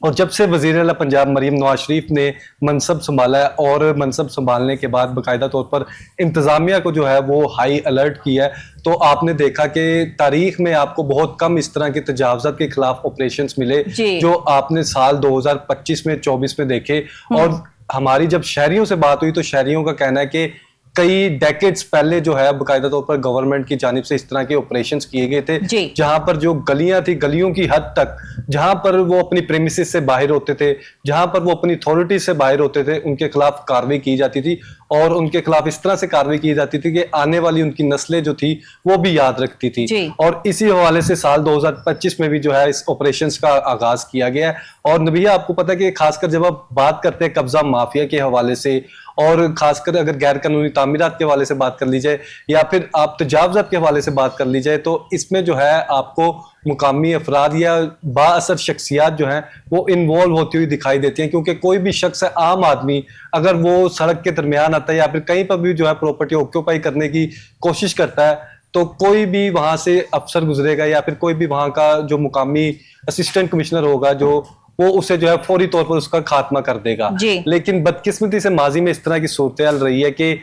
اور جب سے وزیر اعلیٰ پنجاب مریم نواز شریف نے منصب سنبھالا ہے اور منصب سنبھالنے کے بعد باقاعدہ طور پر انتظامیہ کو جو ہے وہ ہائی الرٹ کیا ہے، تو آپ نے دیکھا کہ تاریخ میں آپ کو بہت کم اس طرح کے تجاوزات کے خلاف آپریشنز ملے جو آپ نے سال 2025 میں 24 میں دیکھے. اور ہماری جب شہریوں سے بات ہوئی تو شہریوں کا کہنا ہے کہ کئی ڈیکیڈز پہلے جو ہے باقاعدہ طور پر گورنمنٹ کی جانب سے اس طرح کے آپریشنز کیے گئے تھے جہاں پر جو گلیاں تھی، گلیوں کی حد تک جہاں پر وہ اپنی پریمیسز سے باہر ہوتے تھے، جہاں پر وہ اپنی اتھارٹی سے باہر ہوتے تھے، ان کے خلاف کارروائی کی جاتی تھی اور ان کے خلاف اس طرح سے کارروائی کی جاتی تھی کہ آنے والی ان کی نسلیں جو تھی وہ بھی یاد رکھتی تھی. اور اسی حوالے سے سال 2025 میں بھی جو ہے اس آپریشنز کا آغاز کیا گیا ہے. اور نبیہ آپ کو پتہ ہے کہ خاص کر جب آپ بات کرتے ہیں قبضہ مافیا کے حوالے سے اور خاص کر اگر غیر قانونی تعمیرات کے حوالے سے بات کر لی جائے یا پھر آپ تجاوزات کے حوالے سے بات کر لی جائے تو اس میں جو ہے آپ کو مقامی افراد یا با اثر شخصیات جو ہیں وہ انوالو ہوتی ہوئی دکھائی دیتی ہیں، کیونکہ کوئی بھی شخص ہے، عام آدمی اگر وہ سڑک کے درمیان آتا ہے یا پھر کہیں پر بھی جو ہے پراپرٹی آکوپائی کرنے کی کوشش کرتا ہے تو کوئی بھی وہاں سے افسر گزرے گا یا پھر کوئی بھی وہاں کا جو مقامی اسسٹنٹ کمشنر ہوگا جو وہ اسے جو ہے فوری طور پر اس کا خاتمہ کر دے گا. لیکن بدقسمتی سے ماضی میں اس طرح کی صورتحال رہی ہے کہ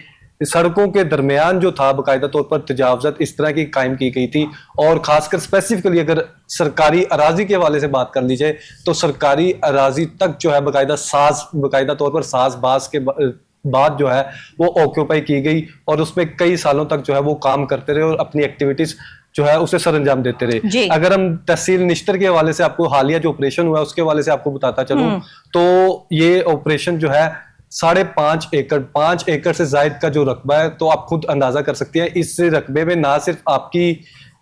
سڑکوں کے درمیان جو تھا باقاعدہ طور پر تجاوزات اس طرح کی قائم کی گئی تھی. اور خاص کر اسپیسیفکلی اگر سرکاری اراضی کے حوالے سے بات کر لی جائے تو سرکاری اراضی تک جو ہے باقاعدہ طور پر ساز باز کے بعد جو ہے وہ آکوپائی کی گئی اور اس میں کئی سالوں تک جو ہے وہ کام کرتے رہے اور اپنی ایکٹیویٹیز جو ہے اسے سر انجام دیتے رہے. اگر ہم تحصیل نشتر کے حوالے سے آپ کو حالیہ جو آپریشن ہوا ہے اس کے حوالے سے آپ کو بتاتا چلوں تو یہ آپریشن جو ہے 5.5 ایکڑ 5 ایکڑ سے زائد کا جو رقبہ ہے تو آپ خود اندازہ کر سکتے ہیں اس رقبے میں نہ صرف آپ کی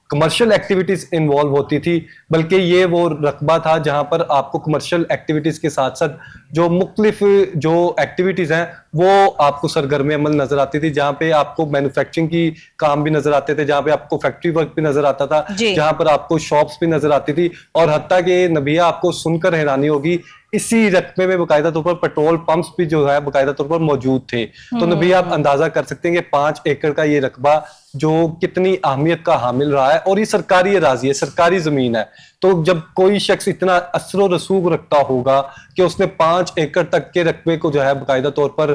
کمرشل ایکٹیویٹیز انوالو ہوتی تھی بلکہ یہ وہ رقبہ تھا جہاں پر آپ کو کمرشل ایکٹیویٹیز کے ساتھ ساتھ جو مختلف جو ایکٹیویٹیز ہیں وہ آپ کو سرگرم عمل نظر آتی تھی، جہاں پہ آپ کو مینوفیکچرنگ کی کام بھی نظر آتے تھے، جہاں پہ آپ کو فیکٹری ورک بھی نظر آتا تھا، جہاں پر آپ کو شاپس بھی نظر آتی تھی. اور حتیٰ کہ نبیہ آپ کو سن کر حیرانی ہوگی اسی رقبے میں باقاعدہ طور پر پیٹرول پمپس بھی جو ہے باقاعدہ طور پر موجود تھے. تو نبیہ آپ اندازہ کر سکتے ہیں کہ 5 ایکڑ کا یہ رقبہ جو کتنی اہمیت کا حامل رہا ہے اور یہ سرکاری اراضی ہے، سرکاری زمین ہے. تو جب کوئی شخص اتنا اثر و رسوخ رکھتا ہوگا کہ اس نے 5 ایکڑ تک کے رقبے کو جو ہے باقاعدہ طور پر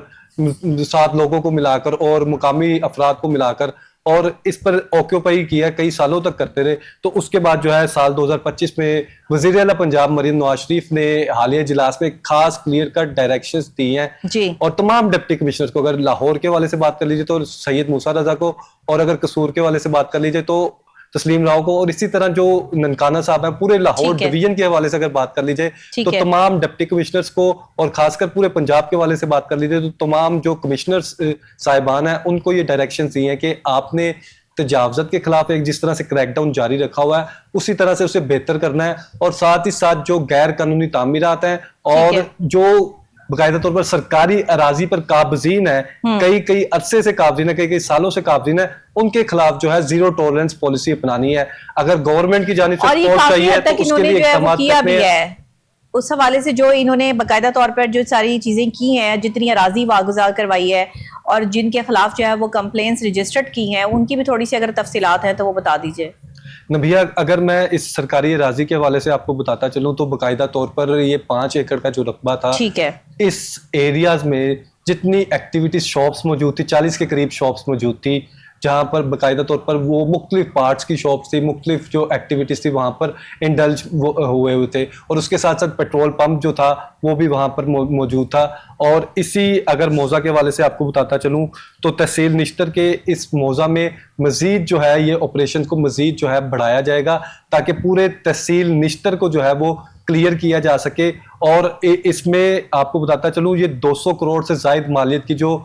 7 لوگوں کو ملا کر اور مقامی افراد کو ملا کر اور اس پر آکوپائی کیا کئی سالوں تک کرتے رہے، تو اس کے بعد جو ہے سال 2025 میں وزیر اعلیٰ پنجاب مریم نواز شریف نے حالیہ اجلاس میں خاص کلیئر کٹ ڈائریکشنز دی ہیں اور تمام ڈپٹی کمشنرز کو، اگر لاہور کے حوالے سے بات کر لیجیے تو سید موسیٰ رضا کو، اور اگر قصور کے حوالے سے بات کر لیجیے تو تسلیم راؤ کو، اور اسی طرح جو ننکانہ صاحب ہیں پورے لاہور ڈویژن کے حوالے سے اگر بات کر لیجیے تو تمام ڈپٹی کمشنرز کو، اور خاص کر پورے پنجاب کے حوالے سے بات کر لیجیے تو تمام جو کمشنرز صاحبان ہیں ان کو یہ ڈائریکشنز دی ہیں کہ آپ نے تجاوزات کے خلاف ایک جس طرح سے کریک ڈاؤن جاری رکھا ہوا ہے اسی طرح سے اسے بہتر کرنا ہے، اور ساتھ ہی ساتھ جو غیر قانونی تعمیرات ہیں اور جو باقاعدہ طور پر سرکاری اراضی پر قابضین ہے، کئی عرصے سے قابضین ہے، کئی سالوں سے قابضین ہے، ان کے خلاف جو ہے زیرو ٹالرنس پالیسی اپنانی ہے. اگر گورنمنٹ کی جانب سے سپورٹ چاہیے تو اس کے لیے اقدامات کرنے ہیں. اس حوالے سے جو انہوں نے باقاعدہ طور پر جو ساری چیزیں کی ہیں، جتنی اراضی واگزار کروائی ہے اور جن کے خلاف جو ہے وہ کمپلینس رجسٹرڈ کی ہیں، ان کی بھی تھوڑی سی اگر تفصیلات ہیں تو وہ بتا دیجئے. نبیہ اگر میں اس سرکاری اراضی کے حوالے سے آپ کو بتاتا چلوں تو باقاعدہ طور پر یہ 5 ایکڑ کا جو رقبہ تھا اس ایریاز میں جتنی ایکٹیویٹیز شاپس موجود تھی 40 کے قریب شاپس موجود تھی جہاں پر باقاعدہ طور پر وہ مختلف پارٹس کی شاپس تھی، مختلف جو ایکٹیویٹیز تھی وہاں پر انڈلج ہوئے تھے، اور اس کے ساتھ ساتھ پیٹرول پمپ جو تھا وہ بھی وہاں پر موجود تھا. اور اسی اگر موضع کے حوالے سے آپ کو بتاتا چلوں تو تحصیل نشتر کے اس موضع میں مزید جو ہے یہ آپریشن کو مزید جو ہے بڑھایا جائے گا تاکہ پورے تحصیل نشتر کو جو ہے وہ کلیئر کیا جا سکے. اور اس میں آپ کو بتاتا چلوں یہ 200 کروڑ سے زائد مالیت کی جو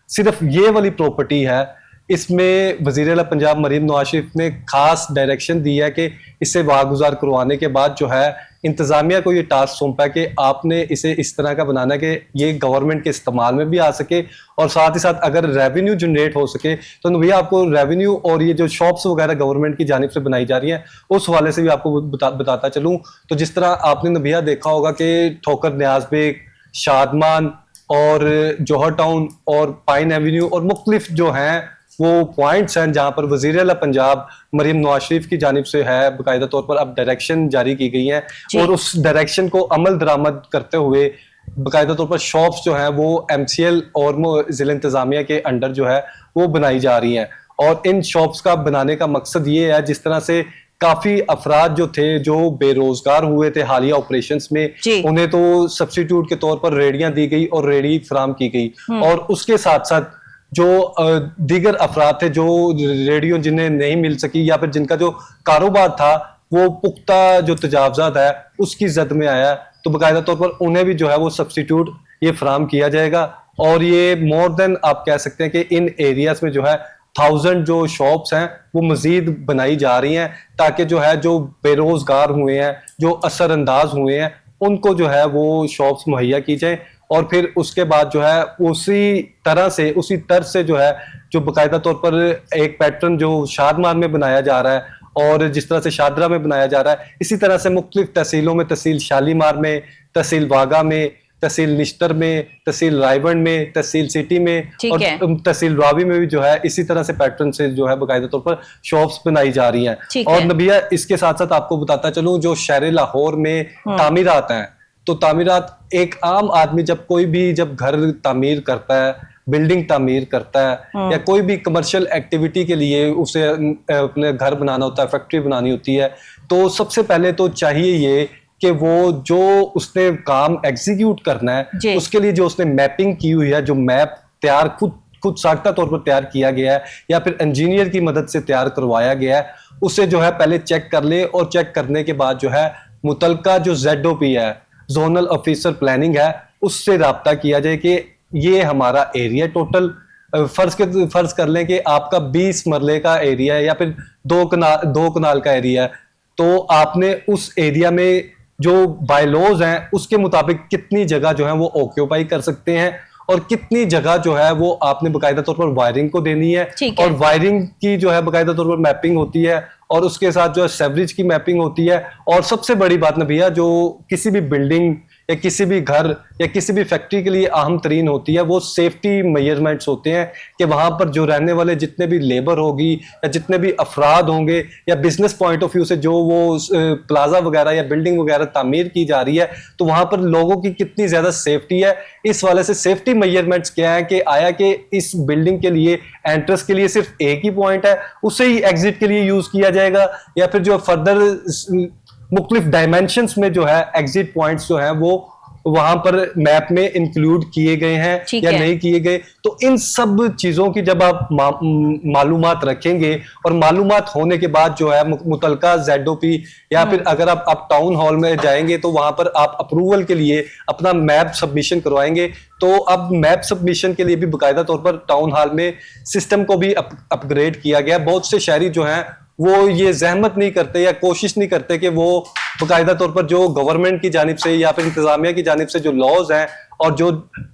صرف یہ والی پراپرٹی ہے، اس میں وزیر اعلیٰ پنجاب مریم نواز شریف نے خاص ڈائریکشن دی ہے کہ اسے واگزار کروانے کے بعد جو ہے انتظامیہ کو یہ ٹاسک سونپا ہے کہ آپ نے اسے اس طرح کا بنانا ہے کہ یہ گورنمنٹ کے استعمال میں بھی آ سکے، اور ساتھ ہی ساتھ اگر ریونیو جنریٹ ہو سکے تو بھیا آپ کو ریونیو اور یہ جو شاپس وغیرہ گورنمنٹ کی جانب سے بنائی جا رہی ہیں اس حوالے سے بھی آپ کو بتاتا چلوں تو جس طرح آپ نے نبیہ دیکھا ہوگا کہ ٹھوکر نیاز بیگ، شادمان اور جوہر ٹاؤن اور پائن ایوینیو اور مختلف جو ہیں وہ پوائنٹس ہیں جہاں پر وزیر اعلیٰ پنجاب مریم نواز شریف کی جانب سے ہے باقاعدہ طور پر اب ڈائریکشن جاری کی گئی ہیں اور اس ڈائریکشن کو عمل درآمد کرتے ہوئے باقاعدہ طور پر شاپس جو ہیں وہ MCL اور ضلع انتظامیہ کے انڈر جو ہے وہ بنائی جا رہی ہیں. اور ان شاپس کا بنانے کا مقصد یہ ہے جس طرح سے کافی افراد جو تھے جو بے روزگار ہوئے تھے حالیہ آپریشنز میں, انہیں تو سبسٹیٹیوٹ کے طور پر ریڑیاں دی گئی اور ریڑی فراہم کی گئی, اور اس کے ساتھ ساتھ جو دیگر افراد تھے جو ریڈیو جنہیں نہیں مل سکی یا پھر جن کا جو کاروبار تھا وہ پختہ جو تجاوزات ہے اس کی زد میں آیا, تو باقاعدہ طور پر انہیں بھی جو ہے وہ سبسٹیٹیوٹ یہ فراہم کیا جائے گا. اور یہ مور دین آپ کہہ سکتے ہیں کہ ان ایریاز میں جو ہے 1000 جو شاپس ہیں وہ مزید بنائی جا رہی ہیں تاکہ جو ہے جو بے روزگار ہوئے ہیں, جو اثر انداز ہوئے ہیں, ان کو جو ہے وہ شاپس مہیا کی جائیں. اور پھر اس کے بعد جو ہے اسی طرح سے اسی طرز سے جو ہے جو باقاعدہ طور پر ایک پیٹرن جو شادمار میں بنایا جا رہا ہے اور جس طرح سے شادرہ میں بنایا جا رہا ہے, اسی طرح سے مختلف تحصیلوں میں, تحصیل شالیمار میں, تحصیل واگا میں, تحصیل نشتر میں, تحصیل رائے گنج میں, تحصیل سٹی میں اور تحصیل راوی میں بھی جو ہے اسی طرح سے پیٹرن سے جو ہے باقاعدہ طور پر شاپس بنائی جا رہی ہیں. اور نبیہ اس کے ساتھ ساتھ آپ کو بتاتا چلوں جو شہر لاہور میں تعمیرات ہیں, تو تعمیرات ایک عام آدمی جب کوئی بھی جب گھر تعمیر کرتا ہے, بلڈنگ تعمیر کرتا ہے یا کوئی بھی کمرشل ایکٹیویٹی کے لیے اسے اپنے گھر بنانا ہوتا ہے, فیکٹری بنانی ہوتی ہے, تو سب سے پہلے تو چاہیے یہ کہ وہ جو اس نے کام ایگزیکیوٹ کرنا ہے اس کے لیے جو اس نے میپنگ کی ہوئی ہے, جو میپ تیار خود ساختہ طور پر تیار کیا گیا ہے یا پھر انجینئر کی مدد سے تیار کروایا گیا ہے, اسے جو ہے پہلے چیک کر لے. اور چیک کرنے کے بعد جو ہے متعلقہ جو ZOP ہے, زونل آفیسر پلاننگ ہے, اس سے رابطہ کیا جائے کہ یہ ہمارا ایریا ٹوٹل فرض کر لیں کہ آپ کا 20 مرلے کا ایریا ہے یا پھر 2 کنال کا ایریا ہے, تو آپ نے اس ایریا میں جو بائی لوز ہیں اس کے مطابق کتنی جگہ جو ہے وہ آکیوپائی کر سکتے ہیں اور کتنی جگہ جو ہے وہ آپ نے باقاعدہ طور پر وائرنگ کو دینی ہے, اور وائرنگ کی جو ہے باقاعدہ طور پر میپنگ ہوتی ہے اور اس کے ساتھ جو ہے سیوریج کی میپنگ ہوتی ہے. اور سب سے بڑی بات نبیہ جو کسی بھی بلڈنگ یا کسی بھی گھر یا کسی بھی فیکٹری کے لیے اہم ترین ہوتی ہے وہ سیفٹی میجرمنٹس ہوتے ہیں کہ وہاں پر جو رہنے والے جتنے بھی لیبر ہوگی یا جتنے بھی افراد ہوں گے یا بزنس پوائنٹ آف ویو سے جو وہ پلازا وغیرہ یا بلڈنگ وغیرہ تعمیر کی جا رہی ہے تو وہاں پر لوگوں کی کتنی زیادہ سیفٹی ہے. اس والے سے سیفٹی میجرمنٹس کیا ہے کہ آیا کہ اس بلڈنگ کے لیے انٹرس کے لیے صرف ایک ہی پوائنٹ ہے, اسے ہی ایگزٹ کے لیے یوز کیا جائے گا یا پھر جو فردر مختلف ڈائمینشنز میں جو ہے ایگزٹ پوائنٹس جو ہیں وہ وہاں پر میپ میں انکلوڈ کیے گئے ہیں یا نہیں کیے گئے. تو ان سب چیزوں کی جب آپ معلومات رکھیں گے اور معلومات ہونے کے بعد جو ہے متعلقہ ZOP یا پھر اگر آپ ٹاؤن ہال میں جائیں گے تو وہاں پر آپ اپروول کے لیے اپنا میپ سبمیشن کروائیں گے. تو اب میپ سبمیشن کے لیے بھی باقاعدہ طور پر ٹاؤن ہال میں سسٹم کو بھی اپ گریڈ کیا گیا. بہت سے شہری جو ہیں وہ یہ زحمت نہیں کرتے یا کوشش نہیں کرتے کہ وہ باقاعدہ طور پر جو گورنمنٹ کی جانب سے یا پھر انتظامیہ کی جانب سے جو لاز ہیں اور جو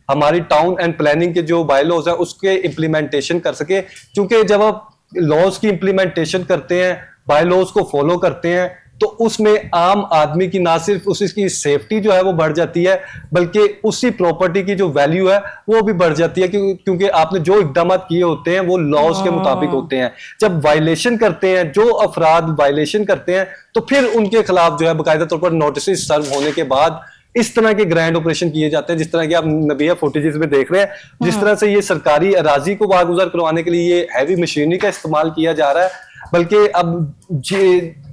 ہماری ٹاؤن اینڈ پلاننگ کے جو بائی لاز ہیں اس کے امپلیمنٹیشن کر سکے. کیونکہ جب آپ لاز کی امپلیمنٹیشن کرتے ہیں, بائی لاز کو فالو کرتے ہیں, تو اس میں عام آدمی کی نہ صرف اس کی سیفٹی جو ہے وہ بڑھ جاتی ہے بلکہ اسی پراپرٹی کی جو ویلیو ہے وہ بھی بڑھ جاتی ہے, کیونکہ آپ نے جو اقدامات کیے ہوتے ہیں وہ لاز کے مطابق ہوتے ہیں. جب وائلیشن کرتے ہیں, جو افراد وائلیشن کرتے ہیں, تو پھر ان کے خلاف جو ہے باقاعدہ طور پر نوٹسز سرو ہونے کے بعد اس طرح کے گرینڈ آپریشن کیے جاتے ہیں جس طرح کہ آپ نبیہ فوٹیجز میں دیکھ رہے ہیں, جس طرح سے یہ سرکاری اراضی کو واگزار کروانے کے لیے یہ ہیوی مشینری کا استعمال کیا جا رہا ہے. بلکہ اب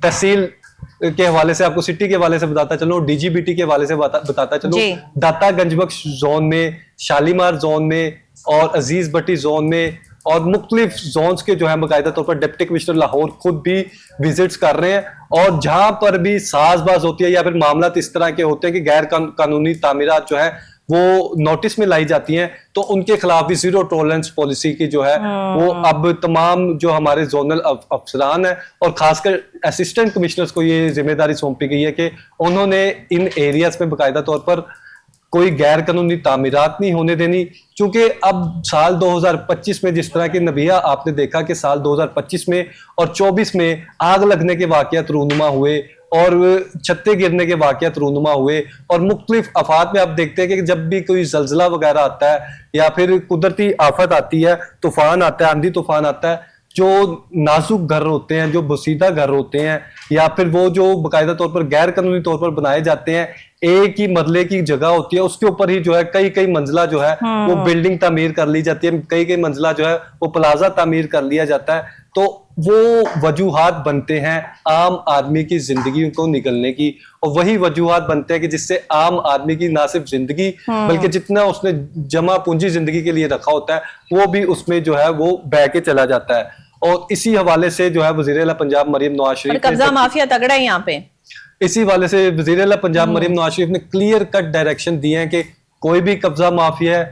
تحصیل کے حوالے سے آپ کو سٹی کے حوالے سے بتاتا چلوں, DGBT کے حوالے سے بتاتا چلوں, داتا گنج بخش زون میں, شالیمار زون میں اور عزیز بٹی زون میں اور مختلف زونز کے جو ہیں باقاعدہ طور پر ڈپٹی کمشنر لاہور خود بھی وزٹس کر رہے ہیں. اور جہاں پر بھی ساز باز ہوتی ہے یا پھر معاملات اس طرح کے ہوتے ہیں کہ غیر قانونی تعمیرات جو ہیں وہ نوٹس میں لائی جاتی ہیں, تو ان کے خلاف بھی زیرو ٹولرنس پالیسی کی جو ہے وہ اب تمام جو ہمارے زونل افسران ہیں اور خاص کر اسسٹنٹ کمشنرز کو یہ ذمہ داری سونپی گئی ہے کہ انہوں نے ان ایریاز میں باقاعدہ طور پر کوئی غیر قانونی تعمیرات نہیں ہونے دینی. چونکہ اب سال 2025 میں جس طرح کی نبیہ آپ نے دیکھا کہ سال 2025 میں اور 24 میں آگ لگنے کے واقعات رونما ہوئے اور چھتے گرنے کے واقعات رونما ہوئے, اور مختلف آفات میں آپ دیکھتے ہیں کہ جب بھی کوئی زلزلہ وغیرہ آتا ہے یا پھر قدرتی آفت آتی ہے, طوفان آتا ہے, آندھی طوفان آتا ہے, جو نازک گھر ہوتے ہیں, جو بسیدہ گھر ہوتے ہیں, یا پھر وہ جو باقاعدہ طور پر غیر قانونی طور پر بنائے جاتے ہیں, ایک ہی مرلے کی جگہ ہوتی ہے, اس کے اوپر ہی جو ہے کئی منزلہ جو ہے وہ بلڈنگ تعمیر کر لی جاتی ہے, کئی منزلہ جو ہے وہ پلازا تعمیر کر لیا جاتا ہے. تو وہ وجوہات بنتے ہیں عام آدمی کی زندگی کو نکلنے کی, اور وہی وجوہات بنتے ہیں کہ جس سے عام آدمی کی نہ صرف زندگی بلکہ جتنا اس نے جمع پونجی زندگی کے لیے رکھا ہوتا ہے وہ بھی اس میں جو ہے وہ بہ کے چلا جاتا ہے. اور اسی حوالے سے جو ہے وزیر اعلیٰ پنجاب مریم نواز شریف, قبضہ مافیا تگڑا ہے یہاں پہ, اسی حوالے سے وزیر اعلیٰ پنجاب مریم نواز شریف نے کلیئر کٹ ڈائریکشن دیے ہیں کہ کوئی بھی قبضہ مافیا ہے,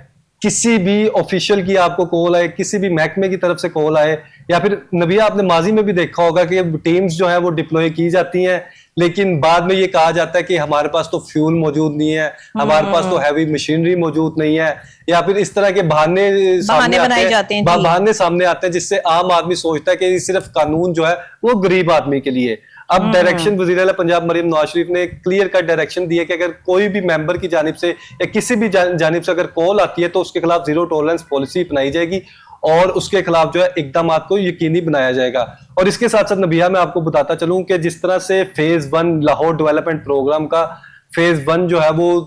کسی بھی آفیشیل کی آپ کو کال آئے, کسی بھی محکمے کی طرف سے کال آئے, یا پھر نبیہ آپ نے ماضی میں بھی دیکھا ہوگا کہ ٹیمز جو ہیں وہ ڈپلوئے کی جاتی ہیں, لیکن بعد میں یہ کہا جاتا ہے کہ ہمارے پاس تو فیول موجود نہیں ہے, ہمارے پاس تو ہیوی مشینری موجود نہیں ہے, یا پھر اس طرح کے بہانے سامنے آتے ہیں جس سے عام آدمی سوچتا ہے کہ صرف قانون جو ہے وہ غریب آدمی کے لیے. اب ڈائریکشن وزیر اعلیٰ پنجاب مریم نواز شریف نے کلیئر کٹ ڈائریکشن دی ہے کہ اگر کوئی بھی ممبر کی جانب سے یا کسی بھی جانب سے اگر کال آتی ہے تو اس کے خلاف زیرو ٹالرنس پالیسی اپنائی جائے گی, اور اس کے خلاف جو ہے اقدامات کو یقینی بنایا جائے گا. اور اس کے ساتھ ساتھ نبیہ میں آپ کو بتاتا چلوں کہ جس طرح سے فیز 1 لاہور ڈیولپمنٹ پروگرام کا فیز 1 جو ہے وہ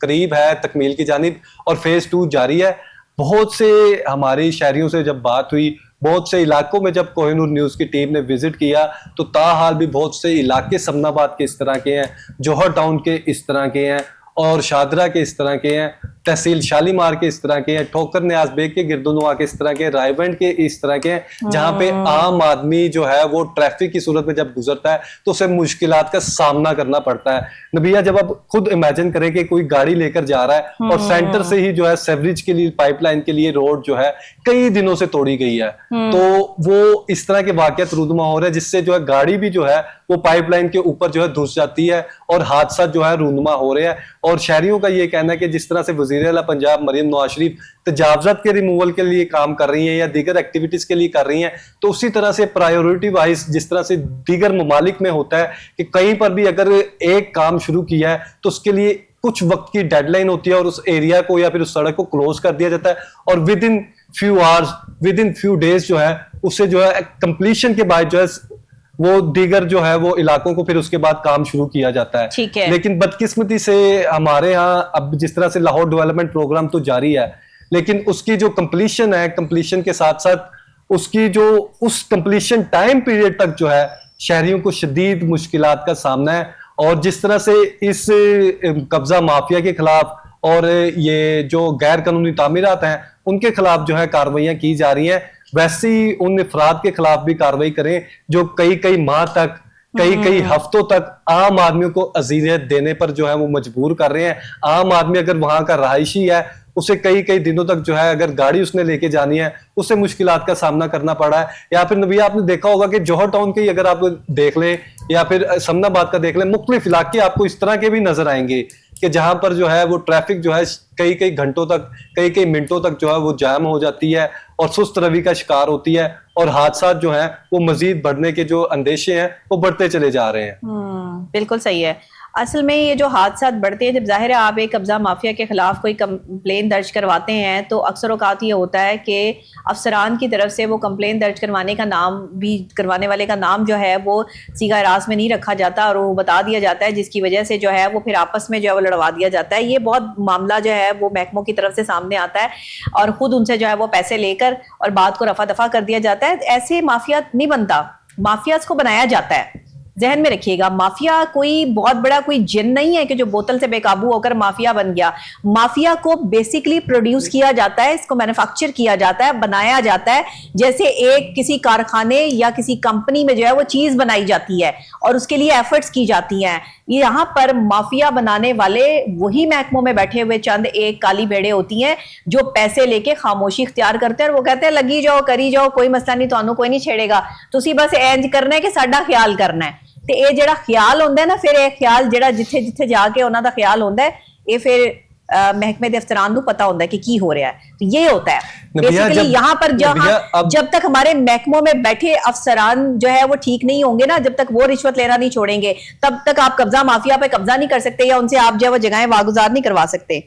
قریب ہے تکمیل کی جانب, اور فیز 2 جاری ہے. بہت سے ہماری شہریوں سے جب بات ہوئی, بہت سے علاقوں میں جب کوہ نور نیوز کی ٹیم نے وزٹ کیا تو تاحال بھی بہت سے علاقے سمن آباد کے اس طرح کے ہیں, جوہر ٹاؤن کے اس طرح کے ہیں, اور شادرہ کے اس طرح کے ہیں, تحصیل شالیمار کے اس طرح کے ہیں, ٹھوکر نیاز بیگ کے گردنوا کے اس طرح کے, رائے بینڈ کے اس طرح کے ہیں, جہاں پہ عام آدمی جو ہے وہ ٹریفک کی صورت میں جب گزرتا ہے تو اسے مشکلات کا سامنا کرنا پڑتا ہے. نبیہ جب آپ خود امیجن کریں کہ کوئی گاڑی لے کر جا رہا ہے اور سینٹر سے ہی جو ہے سیوریج کے لیے پائپ لائن کے لیے روڈ جو ہے کئی دنوں سے توڑی گئی ہے, تو وہ اس طرح کے واقعات رونما ہو رہے ہیں جس سے جو ہے گاڑی بھی جو ہے وہ پائپ لائن کے اوپر جو ہے دھس جاتی ہے, اور حادثات جو ہے رونما ہو رہے ہیں. اور شہریوں کا یہ کہنا ہے کہ جس طرح سے وزیر اعلیٰ پنجاب مریم نواز شریف تجاوزات کے ریموول کے لیے کام کر رہی ہیں یا دیگر ایکٹیویٹیز کے لیے کر رہی ہیں, تو اسی طرح سے پرائیورٹی وائز جس طرح سے دیگر ممالک میں ہوتا ہے کہ کہیں پر بھی اگر ایک کام شروع کیا ہے تو اس کے لیے کچھ وقت کی ڈیڈ لائن ہوتی ہے, اور اس ایریا کو یا پھر اس سڑک کو کلوز کر دیا جاتا ہے, اور within few hours within few days جو ہے اسے جو ہے کمپلیشن کے بعد جو ہے وہ دیگر جو ہے وہ علاقوں کو پھر اس کے بعد کام شروع کیا جاتا ہے. لیکن بدقسمتی سے ہمارے ہاں اب جس طرح سے لاہور ڈیولپمنٹ پروگرام تو جاری ہے, لیکن اس کی جو کمپلیشن ہے, کمپلیشن کے ساتھ ساتھ اس کی جو اس کمپلیشن ٹائم پیریڈ تک جو ہے شہریوں کو شدید مشکلات کا سامنا ہے. اور جس طرح سے اس قبضہ مافیا کے خلاف اور یہ جو غیر قانونی تعمیرات ہیں ان کے خلاف جو ہے کارروائیاں کی جا رہی ہیں, ویسے ہی ان افراد کے خلاف بھی کارروائی کریں جو کئی ماہ تک, کئی ہفتوں تک عام آدمیوں کو اذیت دینے پر جو ہے وہ مجبور کر رہے ہیں. عام آدمی اگر وہاں کا رہائشی ہے اسے کئی دنوں تک جو ہے اگر گاڑی اس نے لے کے جانی ہے اسے مشکلات کا سامنا کرنا پڑا ہے. یا پھر نبیہ آپ نے دیکھا ہوگا کہ جوہر ٹاؤن کے اگر آپ دیکھ لیں یا پھر سمن آباد کا دیکھ لیں, مختلف علاقے آپ کو اس طرح کے بھی نظر آئیں گے کہ جہاں پر جو ہے وہ ٹریفک جو ہے کئی گھنٹوں تک, کئی منٹوں تک جو ہے وہ جام ہو جاتی ہے اور سست روی کا شکار ہوتی ہے, اور حادثات جو ہیں وہ مزید بڑھنے کے جو اندیشے ہیں وہ بڑھتے چلے جا رہے ہیں. بالکل صحیح ہے. اصل میں یہ جو حادثات بڑھتے ہیں, جب ظاہر ہے آپ ایک قبضہ مافیا کے خلاف کوئی کمپلین درج کرواتے ہیں تو اکثر اوقات یہ ہوتا ہے کہ افسران کی طرف سے وہ کمپلین درج کروانے کا نام بھی, کروانے والے کا نام جو ہے وہ صیغہ راست میں نہیں رکھا جاتا اور وہ بتا دیا جاتا ہے, جس کی وجہ سے جو ہے وہ پھر آپس میں جو ہے وہ لڑوا دیا جاتا ہے. یہ بہت معاملہ جو ہے وہ محکموں کی طرف سے سامنے آتا ہے اور خود ان سے جو ہے وہ پیسے لے کر اور بات کو رفع دفع کر دیا جاتا ہے. ایسے مافیا نہیں بنتا, مافیاز کو بنایا جاتا ہے. ذہن میں رکھیے گا, مافیا کوئی بہت بڑا کوئی جن نہیں ہے کہ جو بوتل سے بے قابو ہو کر مافیا بن گیا. مافیا کو بیسیکلی پروڈیوس کیا جاتا ہے, اس کو مینوفیکچر کیا جاتا ہے, بنایا جاتا ہے, جیسے ایک کسی کارخانے یا کسی کمپنی میں جو ہے وہ چیز بنائی جاتی ہے اور اس کے لیے ایفرٹس کی جاتی ہیں. یہاں پر مافیا بنانے والے وہی محکموں میں بیٹھے ہوئے چند ایک کالی بھیڑیں ہوتی ہیں جو پیسے لے کے خاموشی اختیار کرتے ہیں, اور وہ کہتے ہیں لگی جاؤ کری جاؤ کوئی مسئلہ نہیں, تانوں کوئی نہیں چھیڑے گا, تسی بس اینج کرنا ہے کہ ساڈا خیال کرنا ہے. تے اے جڑا خیال ہوندا ہے نا, پھر اے خیال جڑا جتھے جتھے جا کے انہاں دا خیال ہوندا ہے, اے پھر محکمے دے افسران نو پتا ہوتا ہے کہ کی ہو رہا ہے. تو یہ ہوتا ہے بیسیکلی یہاں پر جب تک ہمارے محکموں میں بیٹھے افسران جو ہے وہ ٹھیک نہیں ہوں گے نا, جب تک وہ رشوت لینا نہیں چھوڑیں گے, تب تک آپ قبضہ مافیا پہ قبضہ نہیں کر سکتے یا ان سے آپ جو ہے وہ جگہیں واگزار نہیں کروا سکتے.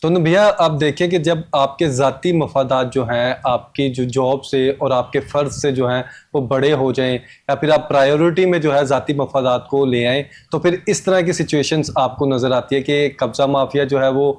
تو بھیا آپ دیکھیں کہ جب آپ کے ذاتی مفادات جو ہیں آپ کی جو جاب سے اور آپ کے فرض سے جو ہیں وہ بڑے ہو جائیں, یا پھر آپ پرائیورٹی میں جو ہے ذاتی مفادات کو لے آئیں, تو پھر اس طرح کی سچویشنز آپ کو نظر آتی ہے کہ قبضہ مافیا جو ہے وہ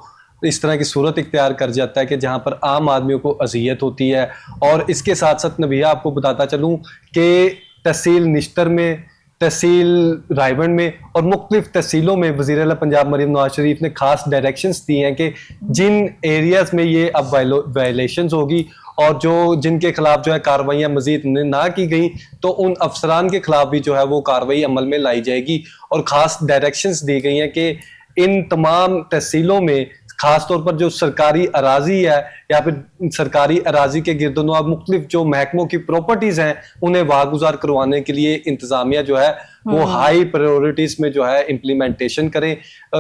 اس طرح کی صورت اختیار کر جاتا ہے کہ جہاں پر عام آدمیوں کو اذیت ہوتی ہے. اور اس کے ساتھ ساتھ نبیہ آپ کو بتاتا چلوں کہ تحصیل نشتر میں, تحصیل رائے بند میں اور مختلف تحصیلوں میں وزیر اعلیٰ پنجاب مریم نواز شریف نے خاص ڈائریکشنز دی ہیں کہ جن ایریاز میں یہ اب وائلیشنز ہوگی اور جن کے خلاف جو ہے کارروائیاں مزید نہ کی گئیں تو ان افسران کے خلاف بھی جو ہے وہ کارروائی عمل میں لائی جائے گی. اور خاص ڈائریکشنز دی گئی ہیں کہ ان تمام تحصیلوں میں خاص طور پر جو سرکاری اراضی ہے یا پھر سرکاری اراضی کے گرد و نواح مختلف جو محکموں کی پراپرٹیز ہیں انہیں واگزار کروانے کے لیے انتظامیہ جو ہے وہ ہائی پریورٹیز میں جو ہے امپلیمنٹیشن کریں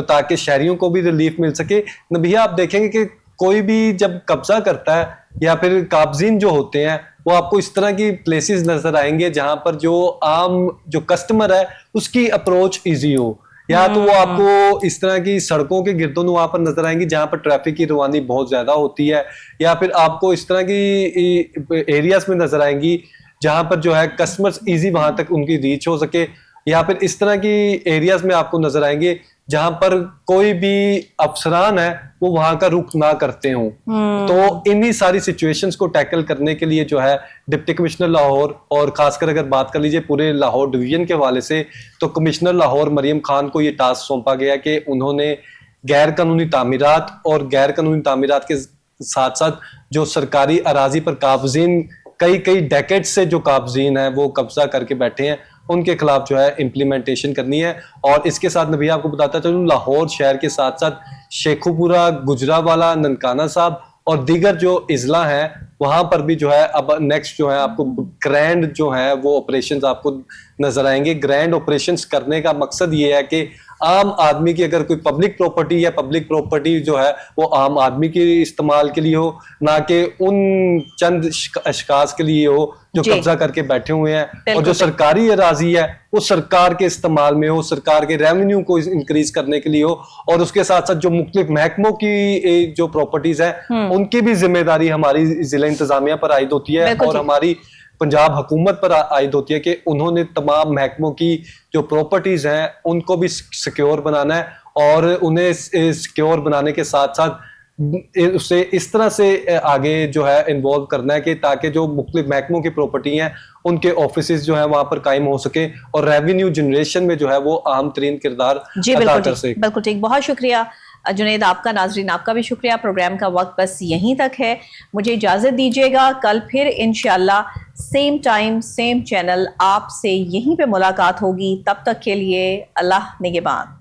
تاکہ شہریوں کو بھی ریلیف مل سکے. نبیہ آپ دیکھیں گے کہ کوئی بھی جب قبضہ کرتا ہے یا پھر قابضین جو ہوتے ہیں وہ آپ کو اس طرح کی پلیسز نظر آئیں گے جہاں پر جو عام جو کسٹمر ہے اس کی اپروچ ایزی ہو, یا تو وہ آپ کو اس طرح کی سڑکوں کے گرد و نواح پر نظر آئیں گی جہاں پر ٹریفک کی روانی بہت زیادہ ہوتی ہے, یا پھر آپ کو اس طرح کی ایریاز میں نظر آئیں گی جہاں پر جو ہے کسٹمرز ایزی وہاں تک ان کی ریچ ہو سکے, یا پھر اس طرح کی ایریاز میں آپ کو نظر آئیں گے جہاں پر کوئی بھی افسران ہے وہ وہاں کا رخ نہ کرتے ہوں. تو انہی ساری سچویشنز کو ٹیکل کرنے کے لیے جو ہے ڈپٹی کمشنر لاہور, اور خاص کر اگر بات کر لیجئے پورے لاہور ڈویژن کے حوالے سے, تو کمشنر لاہور مریم خان کو یہ ٹاسک سونپا گیا کہ انہوں نے غیر قانونی تعمیرات اور غیر قانونی تعمیرات کے ساتھ ساتھ جو سرکاری اراضی پر قابضین کئی ڈیکیڈ سے جو قابضین ہیں وہ قبضہ کر کے بیٹھے ہیں ان کے خلاف جو ہے امپلیمنٹیشن کرنی ہے. اور اس کے ساتھ نبی آپ کو بتاتا چلوں لاہور شہر کے ساتھ ساتھ شیخو پورہ, گجرانوالہ, ننکانہ صاحب اور دیگر جو اضلاع ہیں وہاں پر بھی جو ہے اب نیکسٹ جو ہے آپ کو گرینڈ جو ہے وہ آپریشنز آپ کو نظر آئیں گے. گرینڈ آپریشنز کرنے کا مقصد یہ ہے کہ عام آدمی کی اگر کوئی پبلک پراپرٹی یا پبلک پراپرٹی جو ہے وہ عام آدمی کی استعمال کے لیے ہو, نہ کہ ان چند اشخاص کے لیے ہو جو قبضہ کر کے بیٹھے ہوئے ہیں, اور جو سرکاری اراضی ہے وہ سرکار کے استعمال میں ہو, سرکار کے ریونیو کو انکریز کرنے کے لیے ہو. اور اس کے ساتھ ساتھ جو مختلف محکموں کی جو پراپرٹیز ہیں ان کی بھی ذمہ داری ہماری ضلع انتظامیہ پر عائد ہوتی ہے اور ہماری پنجاب حکومت پر عائد ہوتی ہے کہ انہوں نے تمام محکموں کی جو پراپرٹیز ہیں ان کو بھی سیکیور بنانا ہے, اور انہیں سیکیور بنانے کے ساتھ ساتھ اسے اس طرح سے آگے جو ہے انوالو کرنا ہے کہ تاکہ جو مختلف محکموں کی پراپرٹی ہیں ان کے آفیسز جو ہیں وہاں پر قائم ہو سکے اور ریونیو جنریشن میں جو ہے وہ اہم ترین کردار ادا کر سکے. بالکل ٹھیک, بہت شکریہ جنید آپ کا. ناظرین آپ کا بھی شکریہ. پروگرام کا وقت بس یہیں تک ہے, مجھے اجازت دیجیے گا. کل پھر انشاءاللہ سیم ٹائم سیم چینل آپ سے یہیں پہ ملاقات ہوگی. تب تک کے لیے اللہ نگہبان.